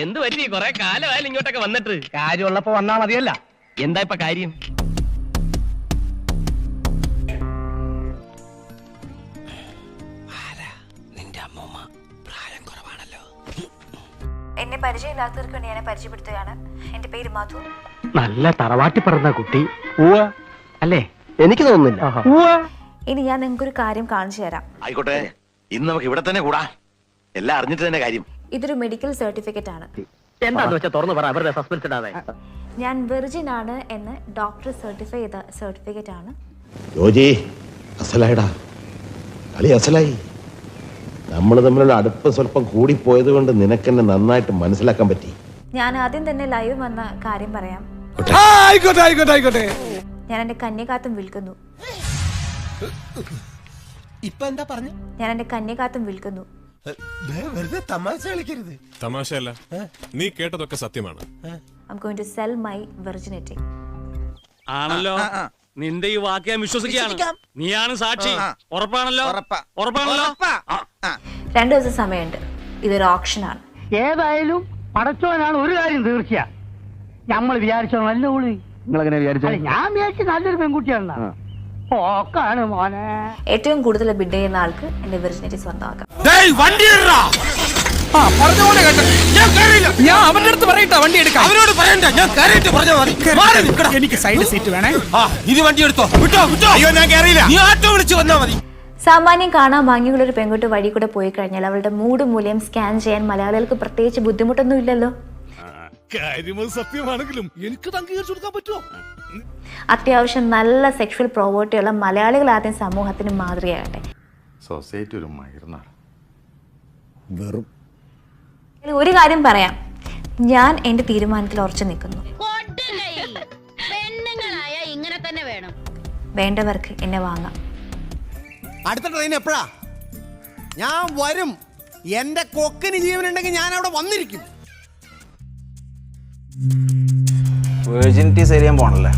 എന്ത് പറ്റി? കൊറേ കാലമായാലും ഇങ്ങോട്ടൊക്കെ വന്നിട്ട്. കാര്യമുള്ളപ്പോ വന്നാ മതിയല്ല. എന്താ ഇപ്പൊ കാര്യം? നിന്റെ അമ്മൂമ്മ പ്രായം കുറവാണല്ലോ. എന്നെ പരിചയമില്ലാത്തവർക്ക് വേണ്ടി ഞാൻ പരിചയപ്പെടുത്തുകയാണ്. എന്റെ പേര് മധു. നല്ല തറവാട്ടി പറഞ്ഞ കുട്ടി അല്ലേ? എനിക്ക് തോന്നുന്നില്ല. ഇനി ഞാൻ നിങ്ങൾക്കൊരു കാര്യം കാണിച്ചു തരാം. ആയിക്കോട്ടെ, ഇന്ന് നമുക്ക് ഇവിടെ തന്നെ കൂടാ. എല്ലാം അറിഞ്ഞിട്ട് തന്നെ കാര്യം. ഇതൊരു മെഡിക്കൽ സർട്ടിഫിക്കറ്റ് ആണ്. എന്താന്ന് വെച്ചാൽ തുറന്നു പറ, അവരുടെ സസ്പെൻസ് ഇടാതെ. ഞാൻ വെർജിൻ ആണ് എന്ന് ഡോക്ടർ സർട്ടിഫൈ ചെയ്ത സർട്ടിഫിക്കറ്റ് ആണ്. ജോജി, അസലായിടാ, കളി അസലായി. നമ്മൾ തമ്മിലുള്ള അടുപ്പം സ്വല്പം കൂടിപ്പോയത് കൊണ്ട് നിനക്കെന്നെ നന്നായിട്ട് മനസ്സിലാക്കാൻ പറ്റി. ഞാൻ ആദ്യം തന്നെ ലൈവ് വന്ന കാര്യം പറയാം. ഞാൻ എന്റെ കന്യകാത്തം വിൽക്കുന്നു. ഇപ്പൊ എന്താ പറഞ്ഞു? ഞാൻ എന്റെ കന്യകാത്തം വിൽക്കുന്നു. വെറുതെ തമാശ കളിക്കരുത്. തമാശയല്ല, നീ കേട്ടതൊക്കെ സത്യമാണ്. I'm going to sell my virginity. ആണല്ലോ. നിന്റെ ഈ വാക്ക് ഞാൻ വിശ്വസിക്കുകയാണ്. നീയാണ് സാക്ഷി. ഉറപ്പാണല്ലോ? ഉറപ്പാണല്ലോ. 2 ദിവസം സമയമുണ്ട്. ഇതൊരു ഓപ്ഷനാണ്. ഏതായാലും പടച്ചോനാണ് ഒരു കാര്യം തീർച്ചയാ. നമ്മൾ വിചാരിച്ചോ നല്ല ഊളി. നിങ്ങളെങ്ങനെ വിചാരിച്ചു? ഞാൻ വിചാരിച്ച നല്ലൊരു പെൺകുട്ടിയാണ്. ഓക്കാണ് മോനെ. ഏറ്റവും കൂടുതൽ ബിഡ് ചെയ്യുന്ന ആൾക്ക് എന്റെ വെർജിനിറ്റി സ്വന്തമാക്കാം. ഞാൻ അവന്റെ അടുത്ത് പറയട്ടെ വണ്ടി എടുക്കാം. അവരോട് പറയണ്ട, ഞാൻ കയറിയിട്ട് പറഞ്ഞാൽ മതി. എനിക്ക് സൈഡ് സീറ്റ് വേണേ. ഇത് വണ്ടി എടുത്തോ. വിട്ടോ വിട്ടോ. അയ്യോ, ഞാൻ കയറിയില്ല. നീ ആട്ടോ വിളിച്ച് വന്നാ മതി. സാമാന്യം കാണാൻ ഭംഗിയുള്ള ഒരു പെൺകുട്ടി വഴി കൂടെ പോയി കഴിഞ്ഞാൽ അവളുടെ മൂഡ് മൂല്യം സ്കാൻ ചെയ്യാൻ മലയാളികൾക്ക് പ്രത്യേകിച്ച് ബുദ്ധിമുട്ടൊന്നും ഇല്ലല്ലോ. സത്യമാണെങ്കിലും എനിക്ക് അംഗീകരിച്ചു കൊടുക്കാൻ പറ്റുമോ? അത്യാവശ്യം നല്ല സെക്ഷൽ പ്രോവേർട്ടിയുള്ള മലയാളികൾ ആദ്യം സമൂഹത്തിന് മാതൃകയാകട്ടെ. സൊസൈറ്റി ഒരു മയർന്നാണ്. വെറും ഒരു കാര്യം പറയാം, ഞാൻ എന്റെ തീരുമാനത്തിൽ ഉറച്ചു നിൽക്കുന്നു. ഇങ്ങനെ തന്നെ വേണം. വേണ്ടവർക്ക് എന്നെ വാങ്ങാം. അടുത്ത ട്രെയിൻ എപ്പോഴാ? ഞാൻ വരും. എന്റെ കൊക്കിന് ജീവനുണ്ടെങ്കിൽ ഞാൻ അവിടെ വന്നിരിക്കും. വെർജിനിറ്റി ശരിയാൻ പോണല്ലേ?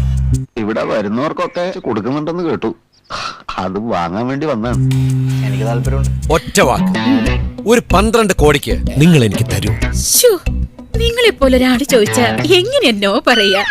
ഇവിടെ വരുന്നവർക്കൊക്കെ കൊടുക്കുന്നുണ്ടെന്ന് കേട്ടു. അത് വാങ്ങാൻ വേണ്ടി വന്നാണ്. എനിക്ക് താല്പര്യമുണ്ട്. ഒറ്റ വാക്ക്, ഒരു 12 കോടിക്ക് നിങ്ങൾ എനിക്ക് തരൂ. നിങ്ങളെ പോലെ ഒരാട് ചോദിച്ചാ എങ്ങനെയെന്നോ പറയാ.